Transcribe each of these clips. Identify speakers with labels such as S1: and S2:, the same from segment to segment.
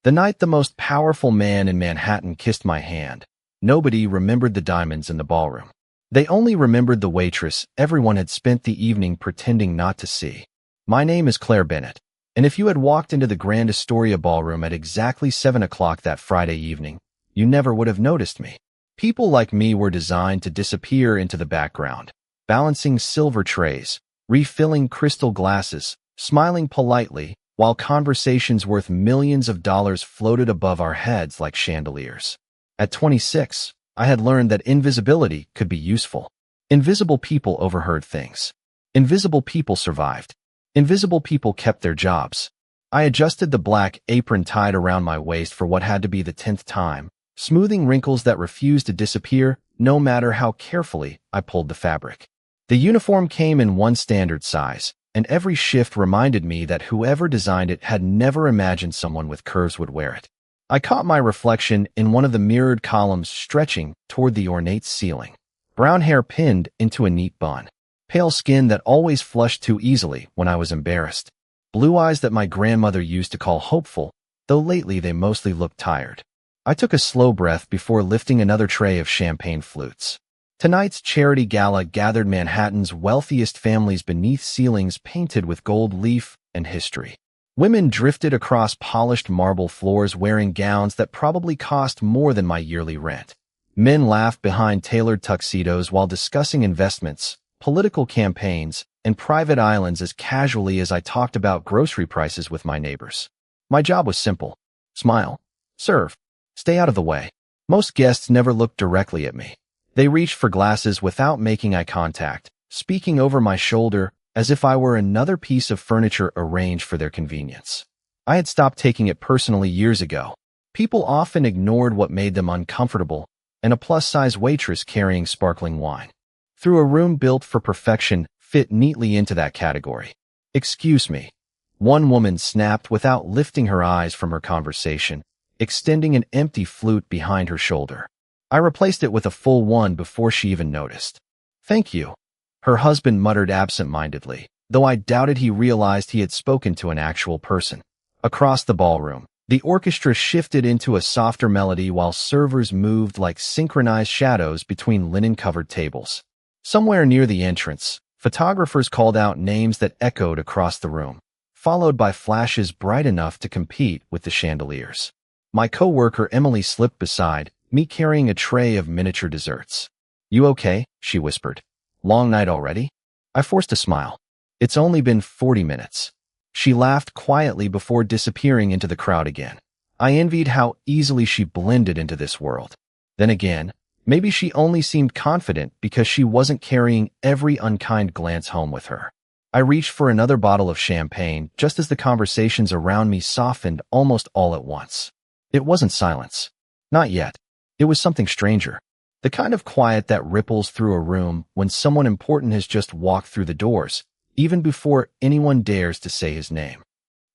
S1: The night the most powerful man in Manhattan kissed my hand, nobody remembered the diamonds in the ballroom. They only remembered the waitress everyone had spent the evening pretending not to see. My name is Claire Bennett, and if you had walked into the Grand Astoria ballroom at exactly 7 o'clock that Friday evening, you never would have noticed me. People like me were designed to disappear into the background, balancing silver trays, refilling crystal glasses, smiling politely, while conversations worth millions of dollars floated above our heads like chandeliers. At 26, I had learned that invisibility could be useful. Invisible people overheard things. Invisible people survived. Invisible people kept their jobs. I adjusted the black apron tied around my waist for what had to be the 10th time, smoothing wrinkles that refused to disappear no matter how carefully I pulled the fabric. The uniform came in one standard size, and every shift reminded me that whoever designed it had never imagined someone with curves would wear it. I caught my reflection in one of the mirrored columns stretching toward the ornate ceiling. Brown hair pinned into a neat bun. Pale skin that always flushed too easily when I was embarrassed. Blue eyes that my grandmother used to call hopeful, though lately they mostly looked tired. I took a slow breath before lifting another tray of champagne flutes. Tonight's charity gala gathered Manhattan's wealthiest families beneath ceilings painted with gold leaf and history. Women drifted across polished marble floors wearing gowns that probably cost more than my yearly rent. Men laughed behind tailored tuxedos while discussing investments, political campaigns, and private islands as casually as I talked about grocery prices with my neighbors. My job was simple. Smile. Serve. Stay out of the way. Most guests never looked directly at me. They reached for glasses without making eye contact, speaking over my shoulder as if I were another piece of furniture arranged for their convenience. I had stopped taking it personally years ago. People often ignored what made them uncomfortable, and a plus-size waitress carrying sparkling wine. Through a room built for perfection fit neatly into that category. "Excuse me," one woman snapped without lifting her eyes from her conversation, extending an empty flute behind her shoulder. I replaced it with a full one before she even noticed. "Thank you," her husband muttered absent-mindedly, though I doubted he realized he had spoken to an actual person. Across the ballroom, the orchestra shifted into a softer melody while servers moved like synchronized shadows between linen-covered tables. Somewhere near the entrance, photographers called out names that echoed across the room, followed by flashes bright enough to compete with the chandeliers. My coworker Emily slipped beside me carrying a tray of miniature desserts. "You okay?" she whispered. "Long night already?" I forced a smile. "It's only been 40 minutes. She laughed quietly before disappearing into the crowd again. I envied how easily she blended into this world. Then again, maybe she only seemed confident because she wasn't carrying every unkind glance home with her. I reached for another bottle of champagne just as the conversations around me softened almost all at once. It wasn't silence. Not yet. It was something stranger. The kind of quiet that ripples through a room when someone important has just walked through the doors, even before anyone dares to say his name.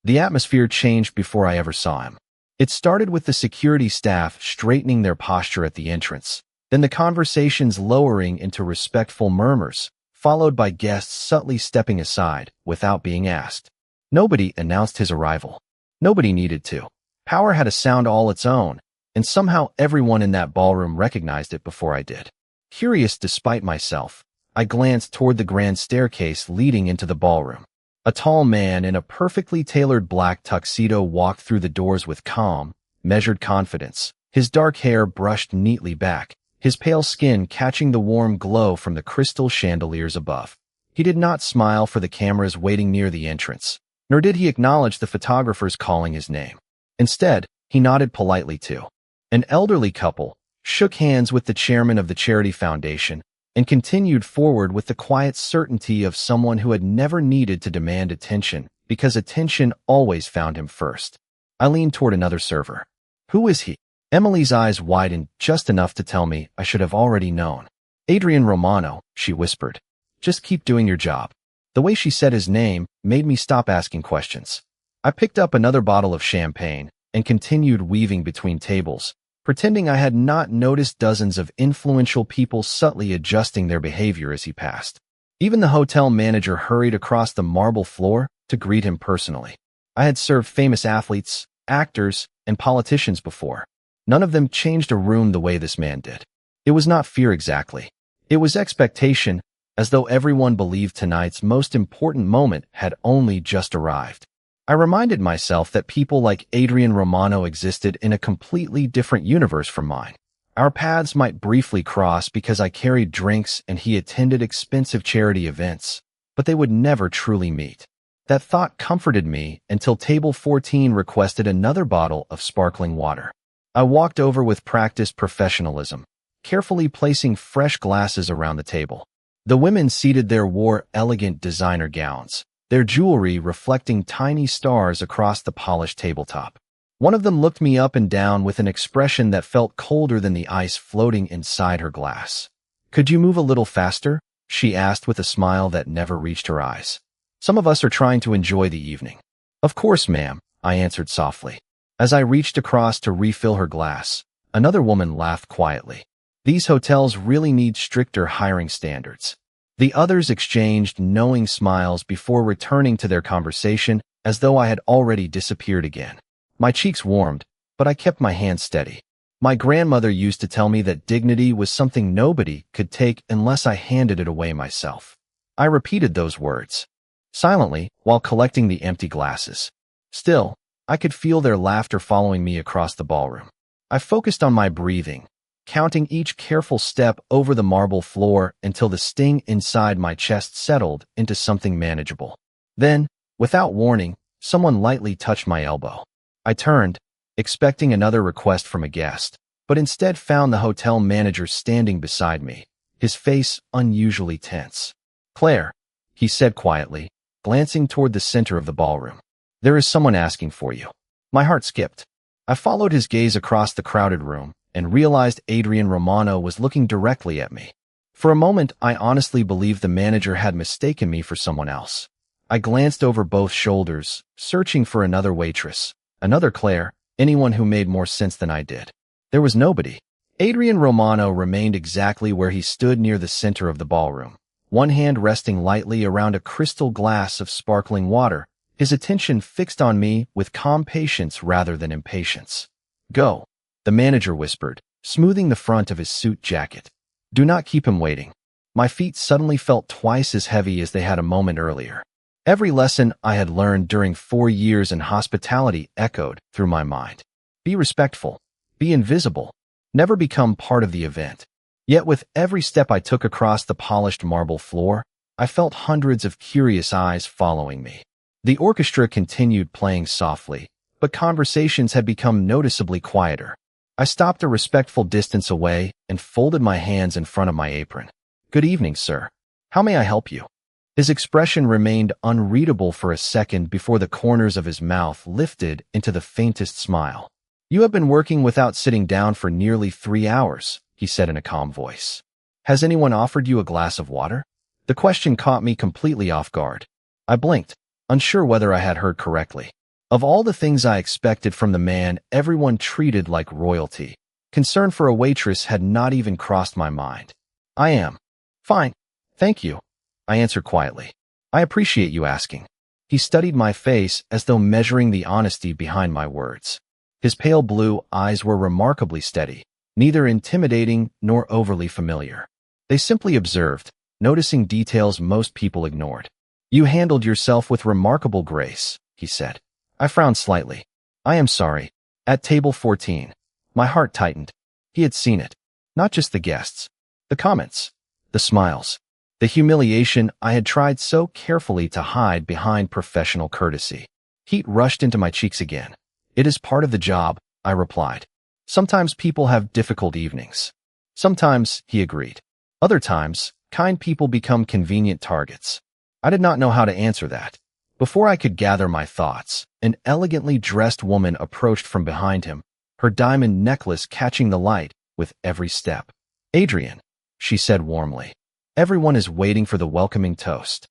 S1: The atmosphere changed before I ever saw him. It started with the security staff straightening their posture at the entrance, then the conversations lowering into respectful murmurs, followed by guests subtly stepping aside without being asked. Nobody announced his arrival. Nobody needed to. Power had a sound all its own, and somehow everyone in that ballroom recognized it before I did. Curious despite myself, I glanced toward the grand staircase leading into the ballroom. A tall man in a perfectly tailored black tuxedo walked through the doors with calm, measured confidence, his dark hair brushed neatly back, his pale skin catching the warm glow from the crystal chandeliers above. He did not smile for the cameras waiting near the entrance, nor did he acknowledge the photographers calling his name. Instead, he nodded politely to an elderly couple, shook hands with the chairman of the charity foundation, and continued forward with the quiet certainty of someone who had never needed to demand attention because attention always found him first. I leaned toward another server. "Who is he?" Emily's eyes widened just enough to tell me I should have already known. "Adrian Romano," she whispered. "Just keep doing your job." The way she said his name made me stop asking questions. I picked up another bottle of champagne and continued weaving between tables, pretending I had not noticed dozens of influential people subtly adjusting their behavior as he passed. Even the hotel manager hurried across the marble floor to greet him personally. I had served famous athletes, actors, and politicians before. None of them changed a room the way this man did. It was not fear exactly. It was expectation, as though everyone believed tonight's most important moment had only just arrived. I reminded myself that people like Adrian Romano existed in a completely different universe from mine. Our paths might briefly cross because I carried drinks and he attended expensive charity events, but they would never truly meet. That thought comforted me until table 14 requested another bottle of sparkling water. I walked over with practiced professionalism, carefully placing fresh glasses around the table. The women seated there wore elegant designer gowns, their jewelry reflecting tiny stars across the polished tabletop. One of them looked me up and down with an expression that felt colder than the ice floating inside her glass. "Could you move a little faster?" she asked with a smile that never reached her eyes. "Some of us are trying to enjoy the evening." "Of course, ma'am," I answered softly. As I reached across to refill her glass, another woman laughed quietly. "These hotels really need stricter hiring standards." The others exchanged knowing smiles before returning to their conversation as though I had already disappeared again. My cheeks warmed, but I kept my hand steady. My grandmother used to tell me that dignity was something nobody could take unless I handed it away myself. I repeated those words, silently, while collecting the empty glasses. Still, I could feel their laughter following me across the ballroom. I focused on my breathing, counting each careful step over the marble floor until the sting inside my chest settled into something manageable. Then, without warning, someone lightly touched my elbow. I turned, expecting another request from a guest, but instead found the hotel manager standing beside me, his face unusually tense. "Claire," he said quietly, glancing toward the center of the ballroom. "There is someone asking for you." My heart skipped. I followed his gaze across the crowded room and realized Adrian Romano was looking directly at me. For a moment, I honestly believed the manager had mistaken me for someone else. I glanced over both shoulders, searching for another waitress, another Claire, anyone who made more sense than I did. There was nobody. Adrian Romano remained exactly where he stood near the center of the ballroom, one hand resting lightly around a crystal glass of sparkling water, his attention fixed on me with calm patience rather than impatience. "Go," the manager whispered, smoothing the front of his suit jacket. "Do not keep him waiting." My feet suddenly felt twice as heavy as they had a moment earlier. Every lesson I had learned during 4 years in hospitality echoed through my mind. Be respectful. Be invisible. Never become part of the event. Yet with every step I took across the polished marble floor, I felt hundreds of curious eyes following me. The orchestra continued playing softly, but conversations had become noticeably quieter. I stopped a respectful distance away and folded my hands in front of my apron. "Good evening, sir. How may I help you?" His expression remained unreadable for a second before the corners of his mouth lifted into the faintest smile. "You have been working without sitting down for nearly 3 hours, he said in a calm voice. "Has anyone offered you a glass of water?" The question caught me completely off guard. I blinked, unsure whether I had heard correctly. Of all the things I expected from the man everyone treated like royalty, concern for a waitress had not even crossed my mind. "I am fine, thank you," I answered quietly. "I appreciate you asking." He studied my face as though measuring the honesty behind my words. His pale blue eyes were remarkably steady, neither intimidating nor overly familiar. They simply observed, noticing details most people ignored. "You handled yourself with remarkable grace," he said. I frowned slightly. "I am sorry." At table 14, my heart tightened. He had seen it. Not just the guests. The comments. The smiles. The humiliation I had tried so carefully to hide behind professional courtesy. Heat rushed into my cheeks again. "It is part of the job," I replied. "Sometimes people have difficult evenings." "Sometimes," he agreed. "Other times, kind people become convenient targets." I did not know how to answer that. Before I could gather my thoughts, an elegantly dressed woman approached from behind him, her diamond necklace catching the light with every step. "Adrian," she said warmly. "Everyone is waiting for the welcoming toast."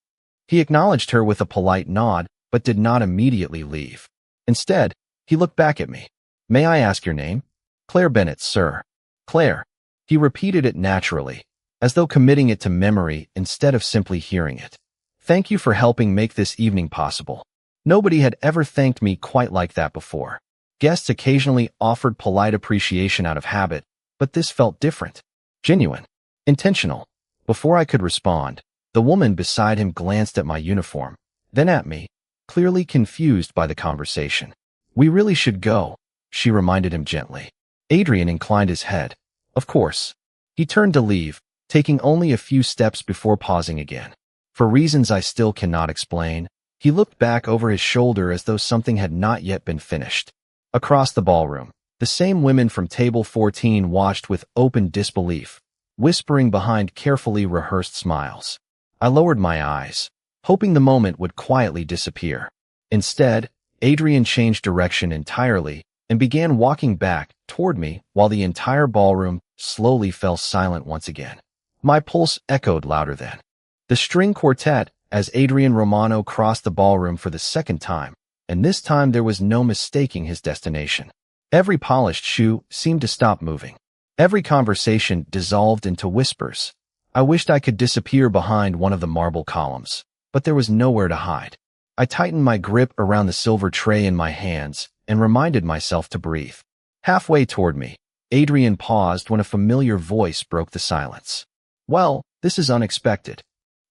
S1: He acknowledged her with a polite nod, but did not immediately leave. Instead, he looked back at me. "May I ask your name?" "Claire Bennett, sir." "Claire." He repeated it naturally, as though committing it to memory instead of simply hearing it. "Thank you for helping make this evening possible." Nobody had ever thanked me quite like that before. Guests occasionally offered polite appreciation out of habit, but this felt different. Genuine. Intentional. Before I could respond, the woman beside him glanced at my uniform, then at me, clearly confused by the conversation. "We really should go," she reminded him gently. Adrian inclined his head. "Of course." He turned to leave, taking only a few steps before pausing again. For reasons I still cannot explain, he looked back over his shoulder as though something had not yet been finished. Across the ballroom, the same women from table 14 watched with open disbelief, whispering behind carefully rehearsed smiles. I lowered my eyes, hoping the moment would quietly disappear. Instead, Adrian changed direction entirely and began walking back toward me while the entire ballroom slowly fell silent once again. My pulse echoed louder then. The string quartet, as Adrian Romano crossed the ballroom for the second time, and this time there was no mistaking his destination. Every polished shoe seemed to stop moving. Every conversation dissolved into whispers. I wished I could disappear behind one of the marble columns, but there was nowhere to hide. I tightened my grip around the silver tray in my hands and reminded myself to breathe. Halfway toward me, Adrian paused when a familiar voice broke the silence. "Well, this is unexpected."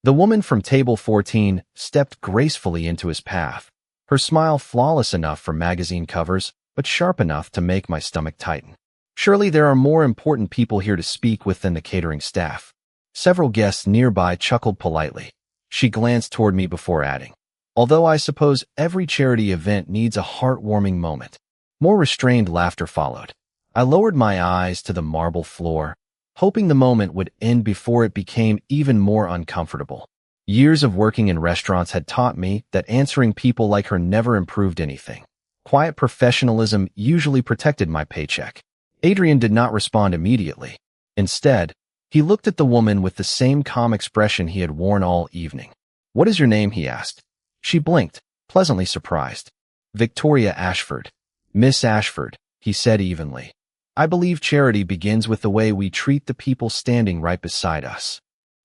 S1: The woman from table 14 stepped gracefully into his path, her smile flawless enough for magazine covers, but sharp enough to make my stomach tighten. "Surely there are more important people here to speak with than the catering staff." Several guests nearby chuckled politely. She glanced toward me before adding, "Although I suppose every charity event needs a heartwarming moment." More restrained laughter followed. I lowered my eyes to the marble floor, hoping the moment would end before it became even more uncomfortable. Years of working in restaurants had taught me that answering people like her never improved anything. Quiet professionalism usually protected my paycheck. Adrian did not respond immediately. Instead, he looked at the woman with the same calm expression he had worn all evening. "What is your name?" he asked. She blinked, pleasantly surprised. "Victoria Ashford." "Miss Ashford," he said evenly. "I believe charity begins with the way we treat the people standing right beside us."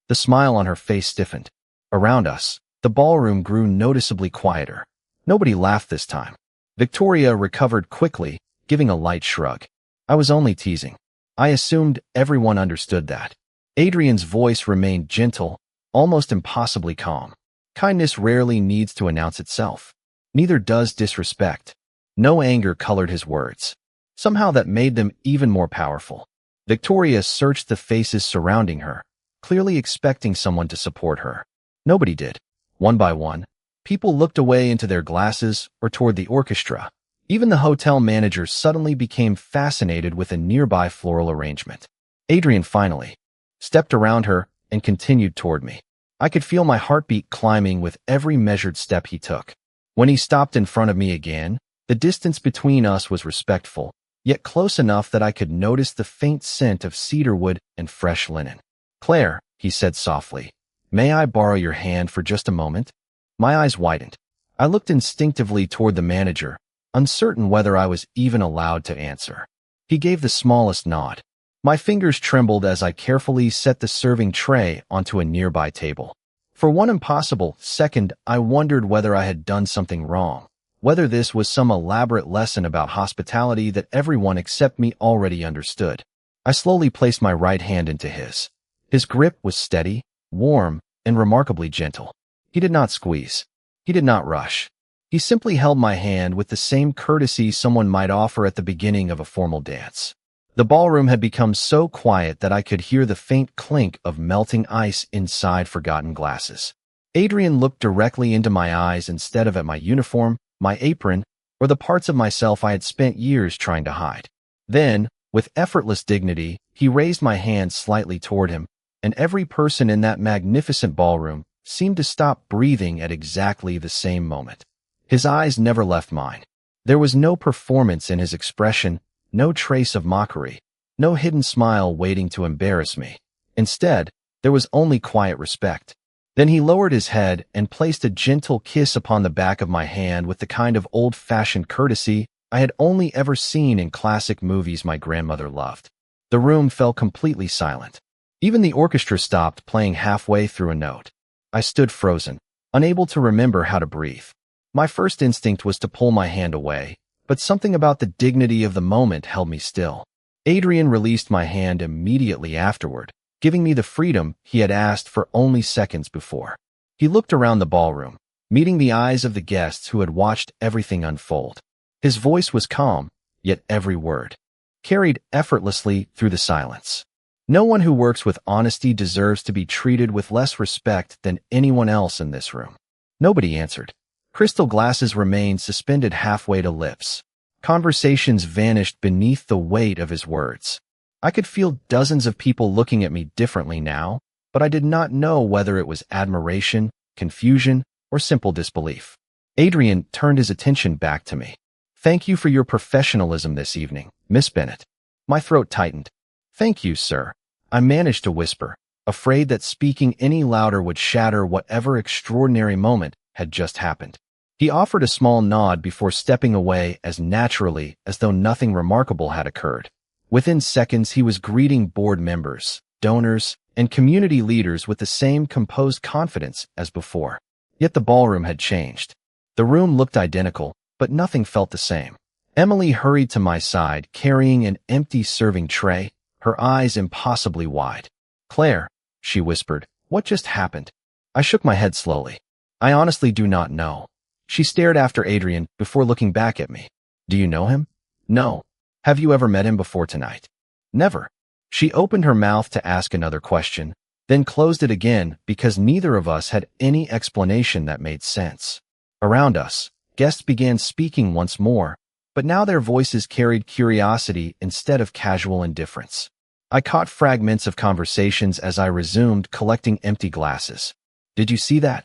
S1: The smile on her face stiffened. Around us, the ballroom grew noticeably quieter. Nobody laughed this time. Victoria recovered quickly, giving a light shrug. "I was only teasing." I assumed everyone understood that. Adrian's voice remained gentle, almost impossibly calm. Kindness rarely needs to announce itself. Neither does disrespect. No anger colored his words. Somehow that made them even more powerful. Victoria searched the faces surrounding her, clearly expecting someone to support her. Nobody did. One by one, people looked away into their glasses or toward the orchestra. Even the hotel manager suddenly became fascinated with a nearby floral arrangement. Adrian finally stepped around her and continued toward me. I could feel my heartbeat climbing with every measured step he took. When he stopped in front of me again, the distance between us was respectful, yet close enough that I could notice the faint scent of cedarwood and fresh linen. "Claire," he said softly, "may I borrow your hand for just a moment?" My eyes widened. I looked instinctively toward the manager, uncertain whether I was even allowed to answer. He gave the smallest nod. My fingers trembled as I carefully set the serving tray onto a nearby table. For one impossible second, I wondered whether I had done something wrong, whether this was some elaborate lesson about hospitality that everyone except me already understood. I slowly placed my right hand into his. His grip was steady, warm, and remarkably gentle. He did not squeeze. He did not rush. He simply held my hand with the same courtesy someone might offer at the beginning of a formal dance. The ballroom had become so quiet that I could hear the faint clink of melting ice inside forgotten glasses. Adrian looked directly into my eyes instead of at my uniform, my apron, or the parts of myself I had spent years trying to hide. Then, with effortless dignity, he raised my hand slightly toward him, and every person in that magnificent ballroom seemed to stop breathing at exactly the same moment. His eyes never left mine. There was no performance in his expression, no trace of mockery, no hidden smile waiting to embarrass me. Instead, there was only quiet respect. Then he lowered his head and placed a gentle kiss upon the back of my hand with the kind of old-fashioned courtesy I had only ever seen in classic movies my grandmother loved. The room fell completely silent. Even the orchestra stopped playing halfway through a note. I stood frozen, unable to remember how to breathe. My first instinct was to pull my hand away, but something about the dignity of the moment held me still. Adrian released my hand immediately afterward, giving me the freedom he had asked for only seconds before. He looked around the ballroom, meeting the eyes of the guests who had watched everything unfold. His voice was calm, yet every word carried effortlessly through the silence. No one who works with honesty deserves to be treated with less respect than anyone else in this room. Nobody answered. Crystal glasses remained suspended halfway to lips. Conversations vanished beneath the weight of his words. I could feel dozens of people looking at me differently now, but I did not know whether it was admiration, confusion, or simple disbelief. Adrian turned his attention back to me. "Thank you for your professionalism this evening, Miss Bennett." My throat tightened. "Thank you, sir." I managed to whisper, afraid that speaking any louder would shatter whatever extraordinary moment had just happened. He offered a small nod before stepping away as naturally as though nothing remarkable had occurred. Within seconds, he was greeting board members, donors, and community leaders with the same composed confidence as before. Yet the ballroom had changed. The room looked identical, but nothing felt the same. Emily hurried to my side, carrying an empty serving tray, her eyes impossibly wide. "Claire," she whispered, "what just happened?" I shook my head slowly. "I honestly do not know." She stared after Adrian before looking back at me. "Do you know him?" "No." "Have you ever met him before tonight?" "Never." She opened her mouth to ask another question, then closed it again because neither of us had any explanation that made sense. Around us, guests began speaking once more, but now their voices carried curiosity instead of casual indifference. I caught fragments of conversations as I resumed collecting empty glasses. "Did you see that?"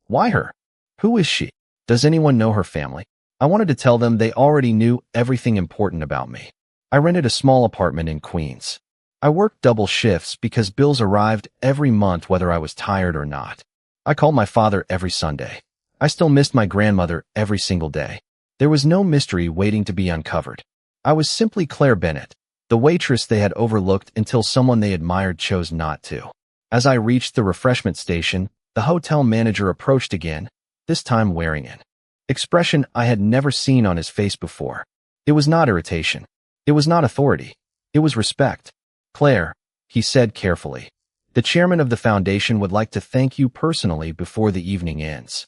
S1: "Why her?" "Who is she?" "Does anyone know her family?" I wanted to tell them they already knew everything important about me. I rented a small apartment in Queens. I worked double shifts because bills arrived every month whether I was tired or not. I called my father every Sunday. I still missed my grandmother every single day. There was no mystery waiting to be uncovered. I was simply Claire Bennett, the waitress they had overlooked until someone they admired chose not to. As I reached the refreshment station, the hotel manager approached again, this time wearing an expression I had never seen on his face before. It was not irritation. It was not authority. It was respect. "Claire," he said carefully, "the chairman of the foundation would like to thank you personally before the evening ends."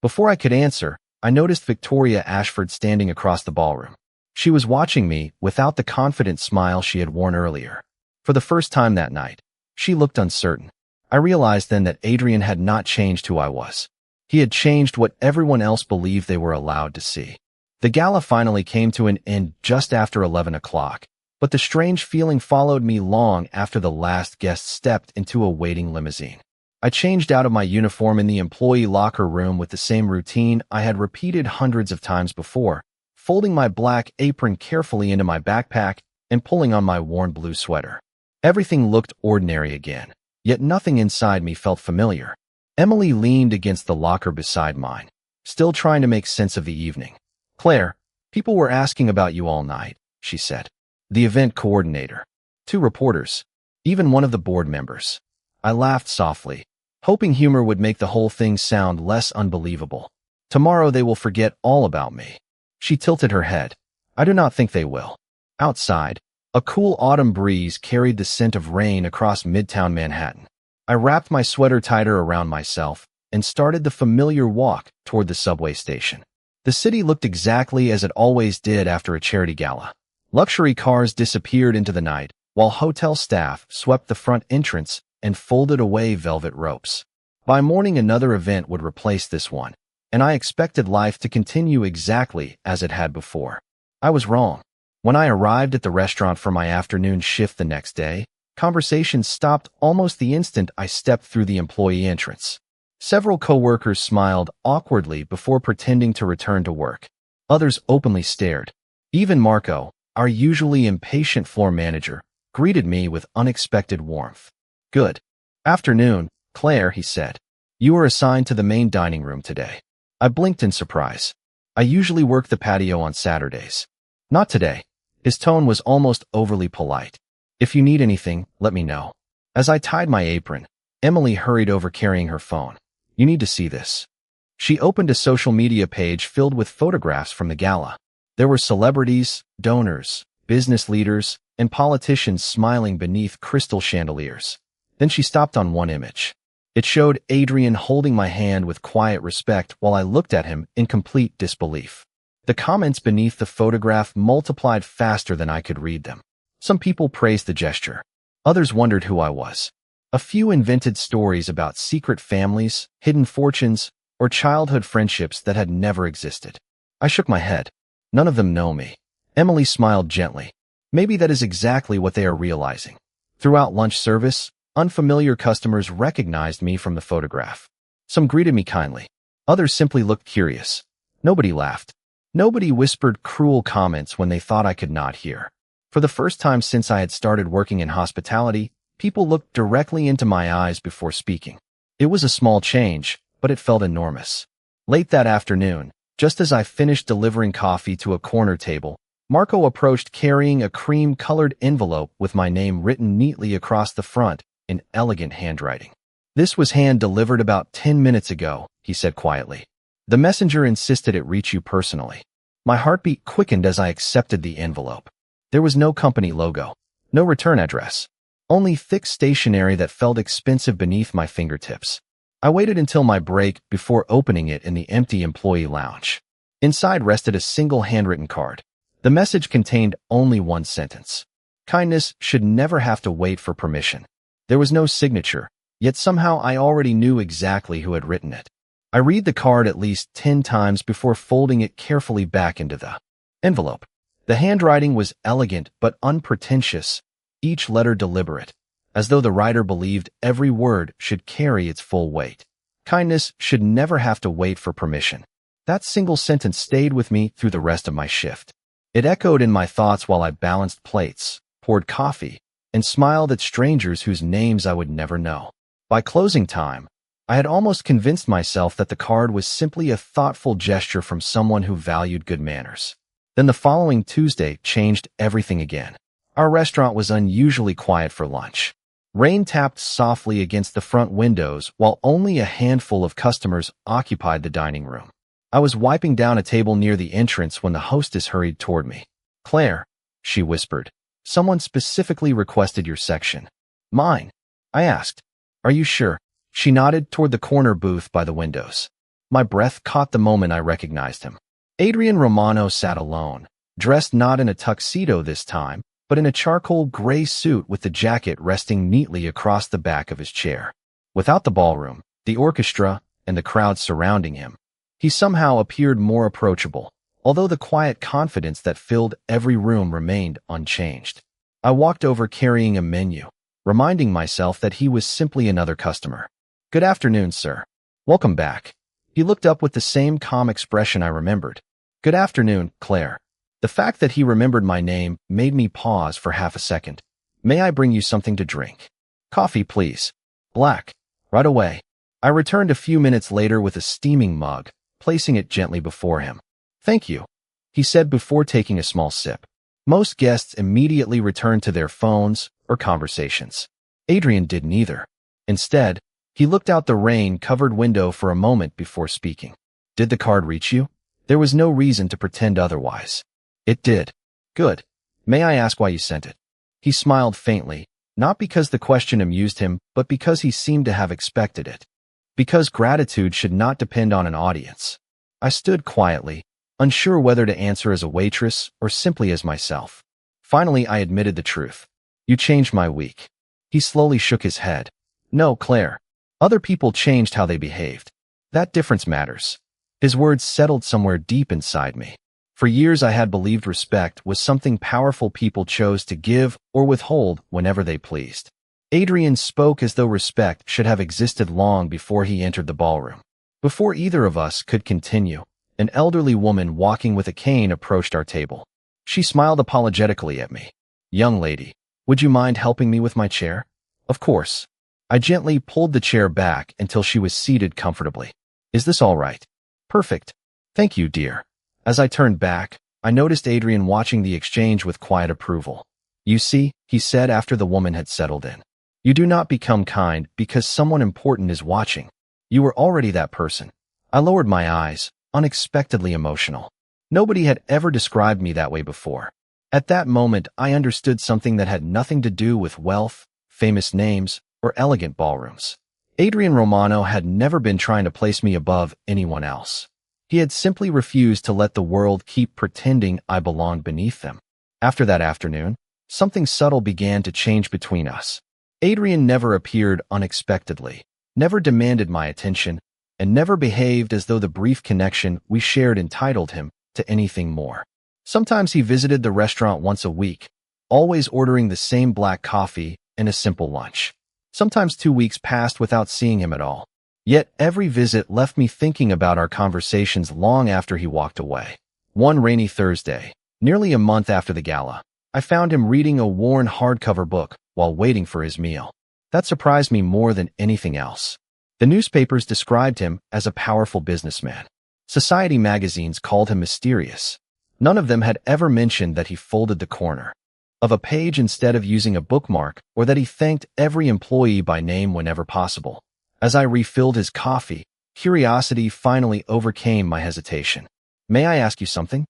S1: Before I could answer, I noticed Victoria Ashford standing across the ballroom. She was watching me without the confident smile she had worn earlier. For the first time that night, she looked uncertain. I realized then that Adrian had not changed who I was. He had changed what everyone else believed they were allowed to see. The gala finally came to an end just after 11 o'clock, but the strange feeling followed me long after the last guest stepped into a waiting limousine. I changed out of my uniform in the employee locker room with the same routine I had repeated hundreds of times before, folding my black apron carefully into my backpack and pulling on my worn blue sweater. Everything looked ordinary again, yet nothing inside me felt familiar. Emily leaned against the locker beside mine, still trying to make sense of the evening. "Claire, people were asking about you all night," she said. "The event coordinator, 2 reporters, even one of the board members." I laughed softly, hoping humor would make the whole thing sound less unbelievable. "Tomorrow they will forget all about me." She tilted her head. "I do not think they will." Outside, a cool autumn breeze carried the scent of rain across Midtown Manhattan. I wrapped my sweater tighter around myself and started the familiar walk toward the subway station. The city looked exactly as it always did after a charity gala. Luxury cars disappeared into the night, while hotel staff swept the front entrance and folded away velvet ropes. By morning, another event would replace this one, and I expected life to continue exactly as it had before. I was wrong. When I arrived at the restaurant for my afternoon shift the next day, conversations stopped almost the instant I stepped through the employee entrance. Several coworkers smiled awkwardly before pretending to return to work. Others openly stared. Even Marco, our usually impatient floor manager, greeted me with unexpected warmth. "Good afternoon, Claire," he said. "You are assigned to the main dining room today." I blinked in surprise. I usually work the patio on Saturdays. "Not today." His tone was almost overly polite. "If you need anything, let me know." As I tied my apron, Emily hurried over carrying her phone. "You need to see this." She opened a social media page filled with photographs from the gala. There were celebrities, donors, business leaders, and politicians smiling beneath crystal chandeliers. Then she stopped on one image. It showed Adrian holding my hand with quiet respect while I looked at him in complete disbelief. The comments beneath the photograph multiplied faster than I could read them. Some people praised the gesture. Others wondered who I was. A few invented stories about secret families, hidden fortunes, or childhood friendships that had never existed. I shook my head. None of them know me. Emily smiled gently. Maybe that is exactly what they are realizing. Throughout lunch service, unfamiliar customers recognized me from the photograph. Some greeted me kindly. Others simply looked curious. Nobody laughed. Nobody whispered cruel comments when they thought I could not hear. For the first time since I had started working in hospitality, people looked directly into my eyes before speaking. It was a small change, but it felt enormous. Late that afternoon, just as I finished delivering coffee to a corner table, Marco approached carrying a cream-colored envelope with my name written neatly across the front in elegant handwriting. "This was hand-delivered about 10 minutes ago," he said quietly. "The messenger insisted it reach you personally." My heartbeat quickened as I accepted the envelope. There was no company logo, no return address, only thick stationery that felt expensive beneath my fingertips. I waited until my break before opening it in the empty employee lounge. Inside rested a single handwritten card. The message contained only one sentence. Kindness should never have to wait for permission. There was no signature, yet somehow I already knew exactly who had written it. I read the card at least 10 times before folding it carefully back into the envelope. The handwriting was elegant but unpretentious, each letter deliberate, as though the writer believed every word should carry its full weight. Kindness should never have to wait for permission. That single sentence stayed with me through the rest of my shift. It echoed in my thoughts while I balanced plates, poured coffee, and smiled at strangers whose names I would never know. By closing time, I had almost convinced myself that the card was simply a thoughtful gesture from someone who valued good manners. Then the following Tuesday changed everything again. Our restaurant was unusually quiet for lunch. Rain tapped softly against the front windows while only a handful of customers occupied the dining room. I was wiping down a table near the entrance when the hostess hurried toward me. "Claire," she whispered, "someone specifically requested your section." "Mine?" I asked. "Are you sure?" She nodded toward the corner booth by the windows. My breath caught the moment I recognized him. Adrian Romano sat alone, dressed not in a tuxedo this time, but in a charcoal gray suit with the jacket resting neatly across the back of his chair. Without the ballroom, the orchestra, and the crowd surrounding him, he somehow appeared more approachable, although the quiet confidence that filled every room remained unchanged. I walked over carrying a menu, reminding myself that he was simply another customer. "Good afternoon, sir. Welcome back." He looked up with the same calm expression I remembered. "Good afternoon, Claire." The fact that he remembered my name made me pause for half a second. "May I bring you something to drink?" "Coffee, please." "Black." "Right away." I returned a few minutes later with a steaming mug, placing it gently before him. "Thank you," he said before taking a small sip. Most guests immediately returned to their phones or conversations. Adrian did neither. Instead, he looked out the rain-covered window for a moment before speaking. "Did the card reach you?" There was no reason to pretend otherwise. "It did." "Good. May I ask why you sent it?" He smiled faintly, not because the question amused him, but because he seemed to have expected it. Because gratitude should not depend on an audience. I stood quietly, unsure whether to answer as a waitress or simply as myself. Finally, I admitted the truth. "You changed my week." He slowly shook his head. "No, Claire. Other people changed how they behaved. That difference matters." His words settled somewhere deep inside me. For years I had believed respect was something powerful people chose to give or withhold whenever they pleased. Adrian spoke as though respect should have existed long before he entered the ballroom. Before either of us could continue, an elderly woman walking with a cane approached our table. She smiled apologetically at me. "Young lady, would you mind helping me with my chair?" "Of course." I gently pulled the chair back until she was seated comfortably. "Is this all right?" "Perfect. Thank you, dear." As I turned back, I noticed Adrian watching the exchange with quiet approval. "You see," he said after the woman had settled in. "You do not become kind because someone important is watching. You were already that person." I lowered my eyes, unexpectedly emotional. Nobody had ever described me that way before. At that moment, I understood something that had nothing to do with wealth, famous names, or elegant ballrooms. Adrian Romano had never been trying to place me above anyone else. He had simply refused to let the world keep pretending I belonged beneath them. After that afternoon, something subtle began to change between us. Adrian never appeared unexpectedly, never demanded my attention, and never behaved as though the brief connection we shared entitled him to anything more. Sometimes he visited the restaurant once a week, always ordering the same black coffee and a simple lunch. Sometimes 2 weeks passed without seeing him at all. Yet every visit left me thinking about our conversations long after he walked away. One rainy Thursday, nearly a month after the gala, I found him reading a worn hardcover book while waiting for his meal. That surprised me more than anything else. The newspapers described him as a powerful businessman. Society magazines called him mysterious. None of them had ever mentioned that he folded the corner of a page instead of using a bookmark, or that he thanked every employee by name whenever possible. As I refilled his coffee, curiosity finally overcame my hesitation. "May I ask you something?"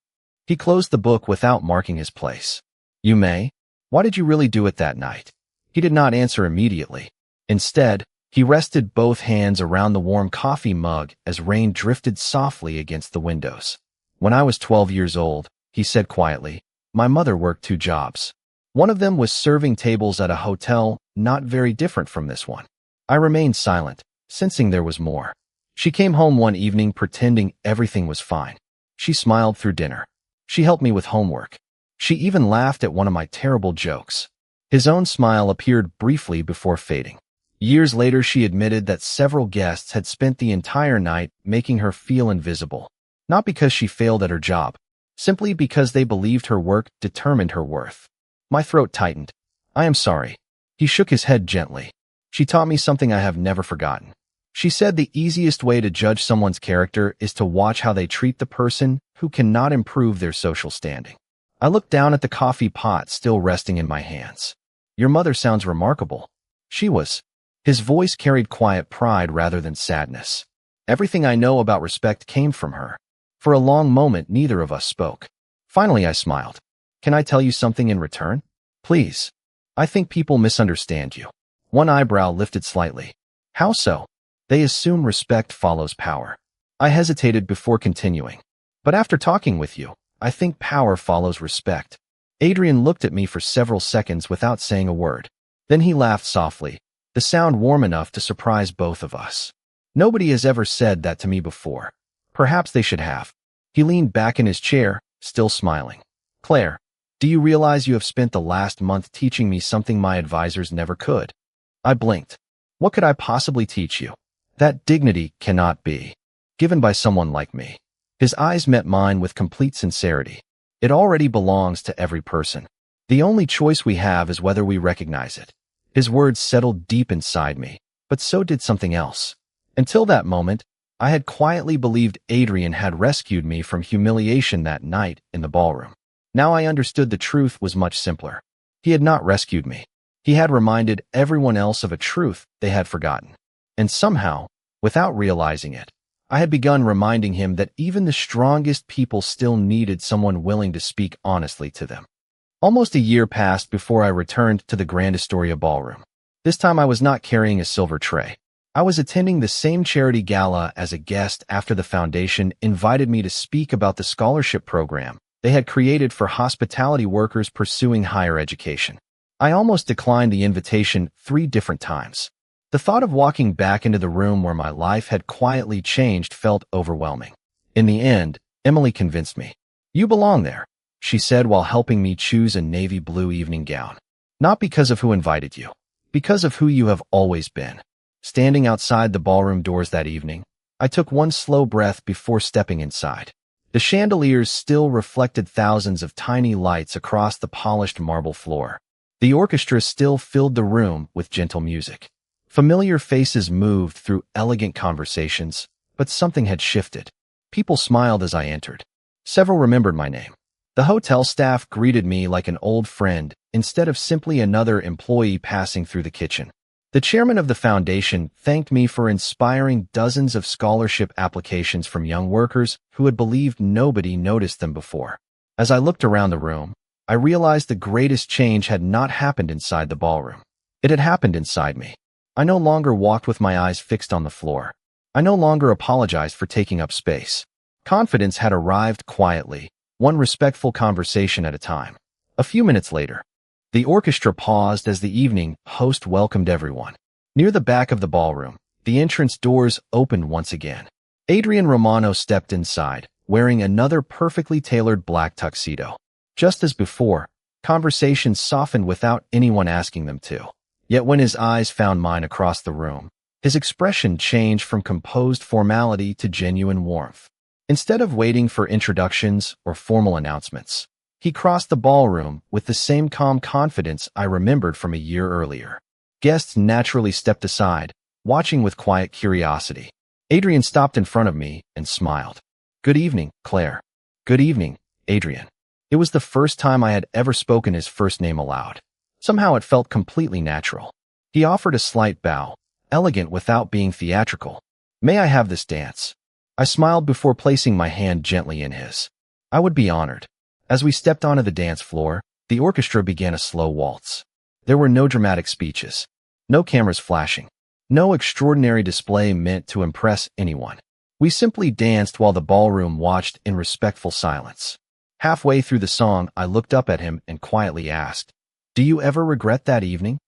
S1: He closed the book without marking his place. "You may. Why did you really do it that night?" He did not answer immediately. Instead, he rested both hands around the warm coffee mug as rain drifted softly against the windows. "When I was 12 years old," he said quietly, "my mother worked 2 jobs. One of them was serving tables at a hotel not very different from this one." I remained silent, sensing there was more. She came home one evening pretending everything was fine. She smiled through dinner. She helped me with homework. She even laughed at one of my terrible jokes. His own smile appeared briefly before fading. Years later, she admitted that several guests had spent the entire night making her feel invisible, not because she failed at her job, simply because they believed her work determined her worth. My throat tightened. "I am sorry." He shook his head gently. "She taught me something I have never forgotten. She said the easiest way to judge someone's character is to watch how they treat the person who cannot improve their social standing." I looked down at the coffee pot still resting in my hands. "Your mother sounds remarkable." She was. His voice carried quiet pride rather than sadness. "Everything I know about respect came from her." For a long moment, neither of us spoke. Finally, I smiled. "Can I tell you something in return?" "Please." "I think people misunderstand you." One eyebrow lifted slightly. "How so?" "They assume respect follows power." I hesitated before continuing. "But after talking with you, I think power follows respect." Adrian looked at me for several seconds without saying a word. Then he laughed softly, the sound warm enough to surprise both of us. "Nobody has ever said that to me before. Perhaps they should have." He leaned back in his chair, still smiling. "Claire, do you realize you have spent the last month teaching me something my advisors never could?" I blinked. "What could I possibly teach you?" "That dignity cannot be given by someone like me." His eyes met mine with complete sincerity. "It already belongs to every person. The only choice we have is whether we recognize it." His words settled deep inside me, but so did something else. Until that moment, I had quietly believed Adrian had rescued me from humiliation that night in the ballroom. Now I understood the truth was much simpler. He had not rescued me. He had reminded everyone else of a truth they had forgotten. And somehow, without realizing it, I had begun reminding him that even the strongest people still needed someone willing to speak honestly to them. Almost a year passed before I returned to the Grand Astoria Ballroom. This time I was not carrying a silver tray. I was attending the same charity gala as a guest after the foundation invited me to speak about the scholarship program they had created for hospitality workers pursuing higher education. I almost declined the invitation 3 different times. The thought of walking back into the room where my life had quietly changed felt overwhelming. In the end, Emily convinced me. "You belong there," she said while helping me choose a navy blue evening gown. "Not because of who invited you, because of who you have always been." Standing outside the ballroom doors that evening, I took one slow breath before stepping inside. The chandeliers still reflected thousands of tiny lights across the polished marble floor. The orchestra still filled the room with gentle music. Familiar faces moved through elegant conversations, but something had shifted. People smiled as I entered. Several remembered my name. The hotel staff greeted me like an old friend instead of simply another employee passing through the kitchen. The chairman of the foundation thanked me for inspiring dozens of scholarship applications from young workers who had believed nobody noticed them before. As I looked around the room, I realized the greatest change had not happened inside the ballroom. It had happened inside me. I no longer walked with my eyes fixed on the floor. I no longer apologized for taking up space. Confidence had arrived quietly, one respectful conversation at a time. A few minutes later, the orchestra paused as the evening host welcomed everyone. Near the back of the ballroom, the entrance doors opened once again. Adrian Romano stepped inside, wearing another perfectly tailored black tuxedo. Just as before, conversations softened without anyone asking them to. Yet when his eyes found mine across the room, his expression changed from composed formality to genuine warmth. Instead of waiting for introductions or formal announcements, he crossed the ballroom with the same calm confidence I remembered from a year earlier. Guests naturally stepped aside, watching with quiet curiosity. Adrian stopped in front of me and smiled. "Good evening, Claire." "Good evening, Adrian." It was the first time I had ever spoken his first name aloud. Somehow it felt completely natural. He offered a slight bow, elegant without being theatrical. "May I have this dance?" I smiled before placing my hand gently in his. I would be honored. As we stepped onto the dance floor, the orchestra began a slow waltz. There were no dramatic speeches, no cameras flashing, no extraordinary display meant to impress anyone. We simply danced while the ballroom watched in respectful silence. Halfway through the song, I looked up at him and quietly asked, "Do you ever regret that evening?"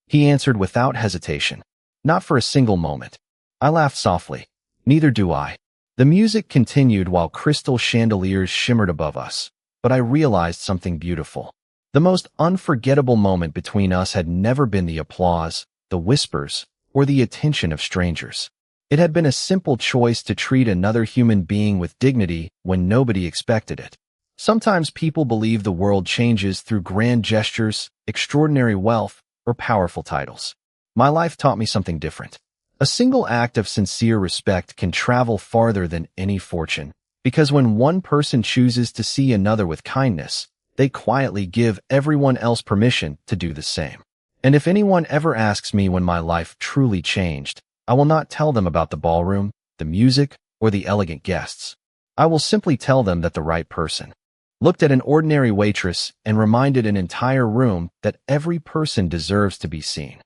S1: He answered without hesitation, "Not for a single moment." I laughed softly. "Neither do I." The music continued while crystal chandeliers shimmered above us. But I realized something beautiful. The most unforgettable moment between us had never been the applause, the whispers, or the attention of strangers. It had been a simple choice to treat another human being with dignity when nobody expected it. Sometimes people believe the world changes through grand gestures, extraordinary wealth, or powerful titles. My life taught me something different. A single act of sincere respect can travel farther than any fortune. Because when one person chooses to see another with kindness, they quietly give everyone else permission to do the same. And if anyone ever asks me when my life truly changed, I will not tell them about the ballroom, the music, or the elegant guests. I will simply tell them that the right person looked at an ordinary waitress and reminded an entire room that every person deserves to be seen.